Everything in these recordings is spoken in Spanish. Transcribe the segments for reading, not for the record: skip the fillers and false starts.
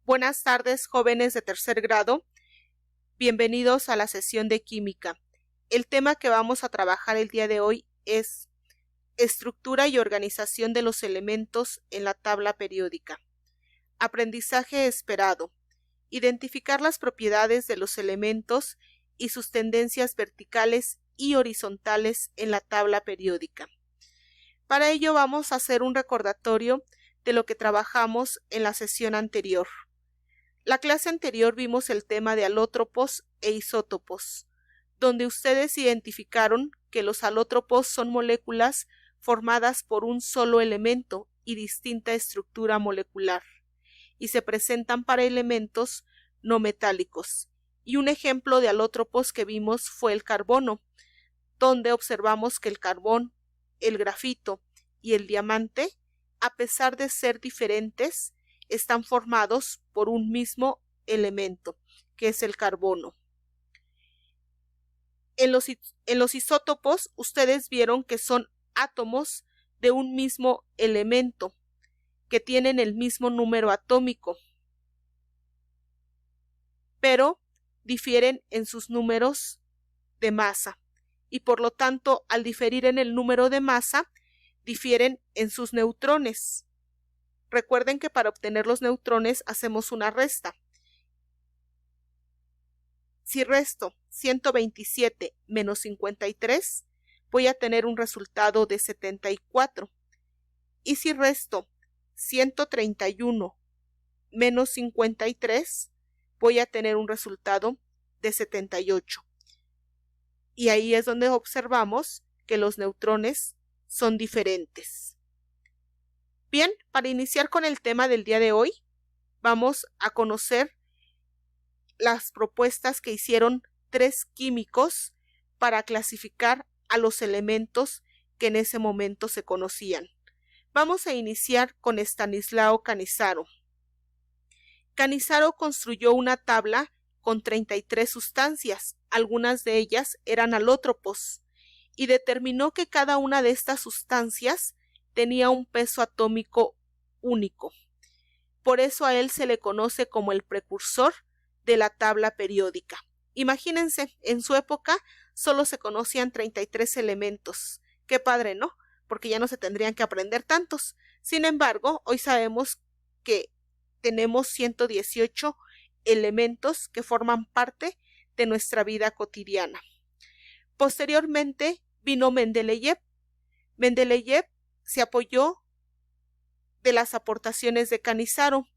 Buenas tardes, jóvenes de tercer grado. Bienvenidos a la sesión de química. El tema que vamos a trabajar el día de hoy es estructura y organización de los elementos en la tabla periódica. Aprendizaje esperado. Identificar las propiedades de los elementos y sus tendencias verticales y horizontales en la tabla periódica. Para ello vamos a hacer un recordatorio de lo que trabajamos en la sesión anterior. La clase anterior vimos el tema de alótropos e isótopos, donde ustedes identificaron que los alótropos son moléculas formadas por un solo elemento y distinta estructura molecular, y se presentan para elementos no metálicos. Y un ejemplo de alótropos que vimos fue el carbono, donde observamos que el carbón, el grafito y el diamante, a pesar de ser diferentes, están formados por un mismo elemento, que es el carbono. En los isótopos, ustedes vieron que son átomos de un mismo elemento, que tienen el mismo número atómico, pero difieren en sus números de masa, y por lo tanto, al diferir en el número de masa, difieren en sus neutrones. Recuerden que para obtener los neutrones hacemos una resta. Si resto 127 menos 53, voy a tener un resultado de 74. Y si resto 131 menos 53, voy a tener un resultado de 78. Y ahí es donde observamos que los neutrones son diferentes. Bien, para iniciar con el tema del día de hoy, vamos a conocer las propuestas que hicieron 3 químicos para clasificar a los elementos que en ese momento se conocían. Vamos a iniciar con Estanislao Cannizzaro. Cannizzaro construyó una tabla con 33 sustancias, algunas de ellas eran alótropos, y determinó que cada una de estas sustancias tenía un peso atómico único. Por eso a él se le conoce como el precursor de la tabla periódica. Imagínense, en su época solo se conocían 33 elementos. Qué padre, ¿no? Porque ya no se tendrían que aprender tantos. Sin embargo, hoy sabemos que tenemos 118 elementos que forman parte de nuestra vida cotidiana. Posteriormente vino Mendeleev. Mendeleev se apoyó de las aportaciones de Cannizzaro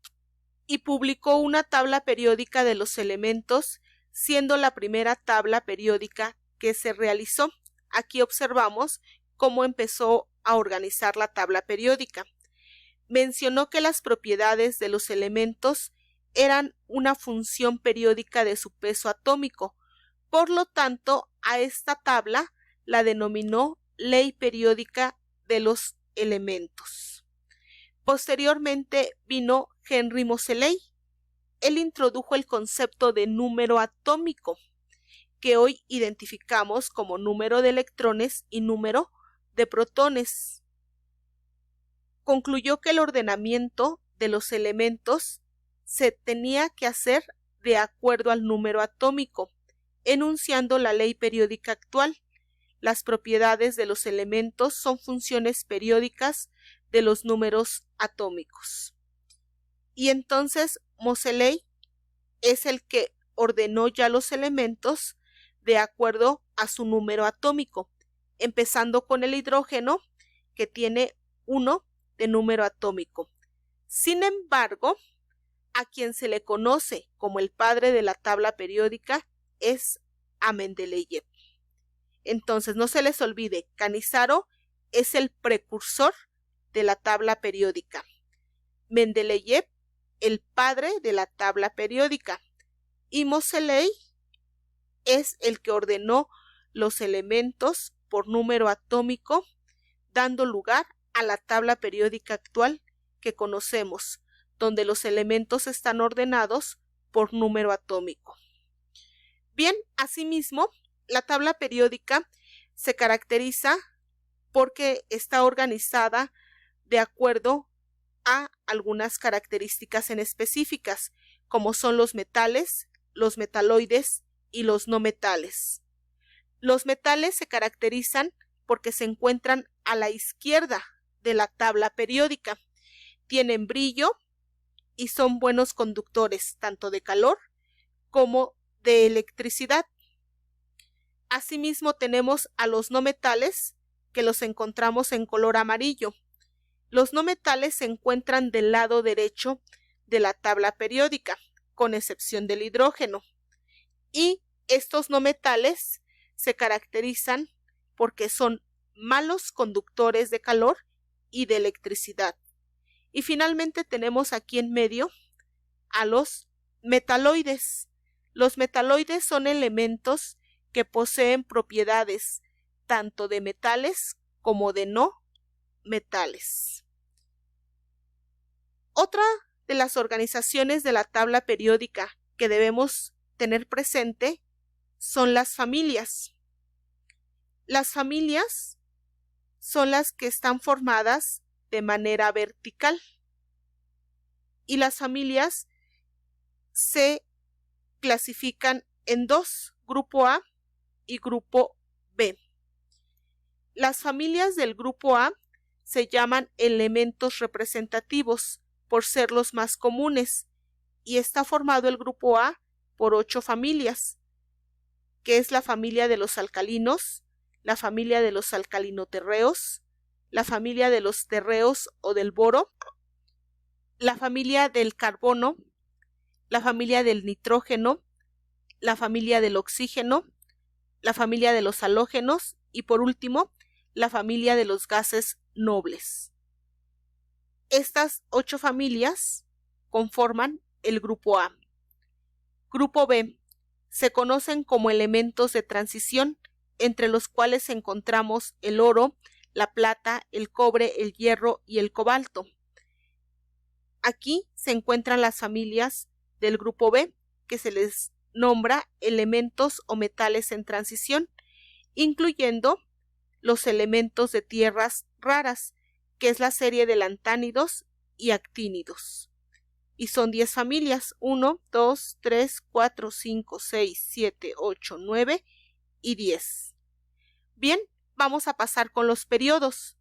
y publicó una tabla periódica de los elementos, siendo la primera tabla periódica que se realizó. Aquí observamos cómo empezó a organizar la tabla periódica. Mencionó que las propiedades de los elementos eran una función periódica de su peso atómico. Por lo tanto, a esta tabla la denominó Ley Periódica de los Elementos. Posteriormente vino Henri Moseley. Él introdujo el concepto de número atómico, que hoy identificamos como número de electrones y número de protones. Concluyó que el ordenamiento de los elementos se tenía que hacer de acuerdo al número atómico, enunciando la ley periódica actual. Las propiedades de los elementos son funciones periódicas de los números atómicos. Y entonces Moseley es el que ordenó ya los elementos de acuerdo a su número atómico, empezando con el hidrógeno, que tiene 1 de número atómico. Sin embargo, a quien se le conoce como el padre de la tabla periódica es a Mendeleev. Entonces, no se les olvide, Cannizzaro es el precursor de la tabla periódica. Mendeleev, el padre de la tabla periódica. Y Moseley es el que ordenó los elementos por número atómico, dando lugar a la tabla periódica actual que conocemos, donde los elementos están ordenados por número atómico. Bien, asimismo, la tabla periódica se caracteriza porque está organizada de acuerdo a algunas características en específicas, como son los metales, los metaloides y los no metales. Los metales se caracterizan porque se encuentran a la izquierda de la tabla periódica. Tienen brillo y son buenos conductores tanto de calor como de electricidad. Asimismo tenemos a los no metales, que los encontramos en color amarillo. Los no metales se encuentran del lado derecho de la tabla periódica, con excepción del hidrógeno. Y estos no metales se caracterizan porque son malos conductores de calor y de electricidad. Y finalmente tenemos aquí en medio a los metaloides. Los metaloides son elementos que poseen propiedades tanto de metales como de no metales. Otra de las organizaciones de la tabla periódica que debemos tener presente son las familias. Las familias son las que están formadas de manera vertical y las familias se clasifican en dos, grupo A y grupo B. Las familias del grupo A se llaman elementos representativos por ser los más comunes y está formado el grupo A por 8 familias, que es la familia de los alcalinos, la familia de los alcalinoterreos, la familia de los terreos o del boro, la familia del carbono, la familia del nitrógeno, la familia del oxígeno, la familia de los halógenos y por último, la familia de los gases nobles. Estas 8 familias conforman el grupo A. Grupo B se conocen como elementos de transición, entre los cuales encontramos el oro, la plata, el cobre, el hierro y el cobalto. Aquí se encuentran las familias del grupo B, que se les nombra elementos o metales en transición, incluyendo los elementos de tierras raras, que es la serie de lantánidos y actínidos. Y son 10 familias, 1, 2, 3, 4, 5, 6, 7, 8, 9 y 10. Bien, vamos a pasar con los periodos.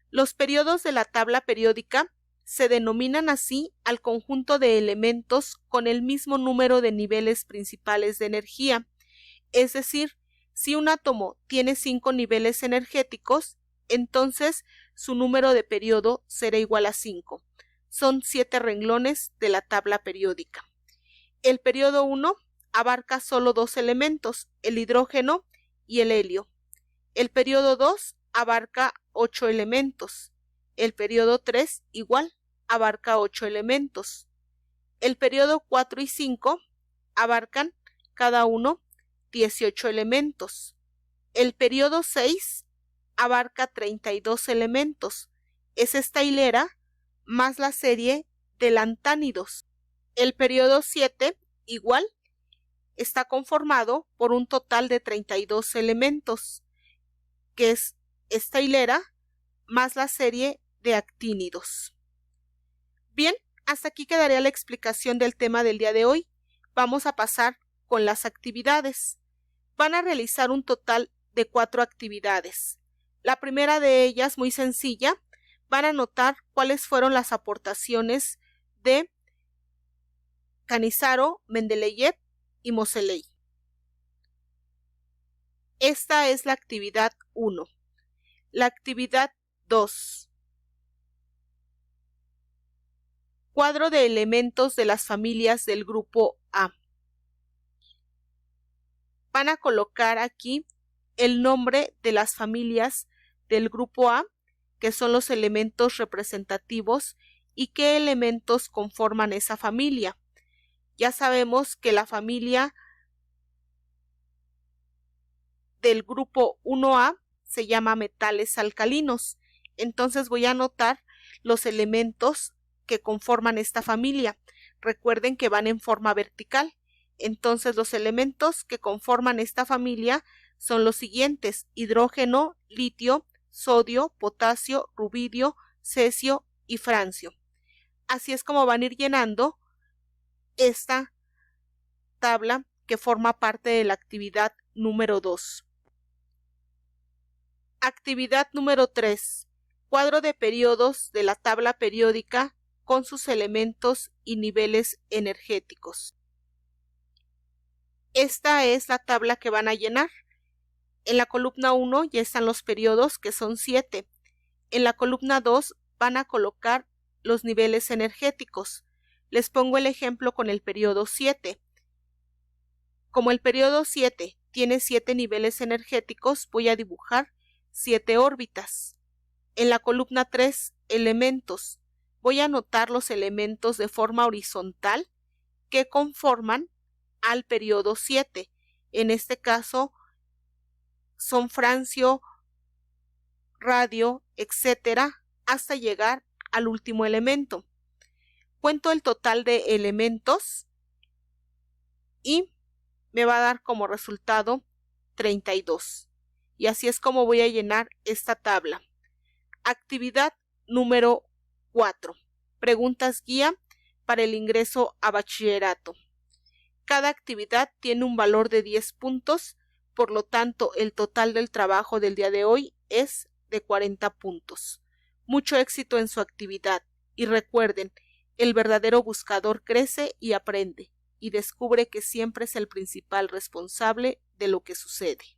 Los periodos de la tabla periódica se denominan así al conjunto de elementos con el mismo número de niveles principales de energía. Es decir, si un átomo tiene 5 niveles energéticos, entonces su número de periodo será igual a 5. Son 7 renglones de la tabla periódica. El periodo 1 abarca solo 2 elementos, el hidrógeno y el helio. El periodo 2 abarca 8 elementos. El periodo 3 igual abarca 8 elementos. El periodo 4 y 5 abarcan cada uno 18 elementos. El periodo 6 abarca 32 elementos. Es esta hilera más la serie de lantánidos. El periodo 7 igual está conformado por un total de 32 elementos, que es esta hilera más la serie de actínidos. Bien, hasta aquí quedaría la explicación del tema del día de hoy. Vamos a pasar con las actividades. Van a realizar un total de 4 actividades. La primera de ellas, muy sencilla, van a notar cuáles fueron las aportaciones de Canizaro, Mendeleev y Moseley. Esta es la actividad 1. La actividad 2. Cuadro de elementos de las familias del grupo A. Van a colocar aquí el nombre de las familias del grupo A, que son los elementos representativos, y qué elementos conforman esa familia. Ya sabemos que la familia del grupo 1A se llama metales alcalinos. Entonces voy a anotar los elementos que conforman esta familia. Recuerden que van en forma vertical. Entonces los elementos que conforman esta familia son los siguientes: hidrógeno, litio, sodio, potasio, rubidio, cesio y francio. Así es como van a ir llenando esta tabla que forma parte de la actividad número 2. Actividad número 3. Cuadro de periodos de la tabla periódica con sus elementos y niveles energéticos. Esta es la tabla que van a llenar. En la columna 1 ya están los periodos, que son 7. En la columna 2 van a colocar los niveles energéticos. Les pongo el ejemplo con el periodo 7. Como el periodo 7 tiene 7 niveles energéticos, voy a dibujar 7 órbitas. En la columna 3, elementos. Voy a anotar los elementos de forma horizontal que conforman al periodo 7. En este caso son francio, radio, etcétera, hasta llegar al último elemento. Cuento el total de elementos y me va a dar como resultado 32. Y así es como voy a llenar esta tabla. Actividad número 4. Preguntas guía para el ingreso a bachillerato. Cada actividad tiene un valor de 10 puntos, por lo tanto el total del trabajo del día de hoy es de 40 puntos. Mucho éxito en su actividad y recuerden, el verdadero buscador crece y aprende y descubre que siempre es el principal responsable de lo que sucede.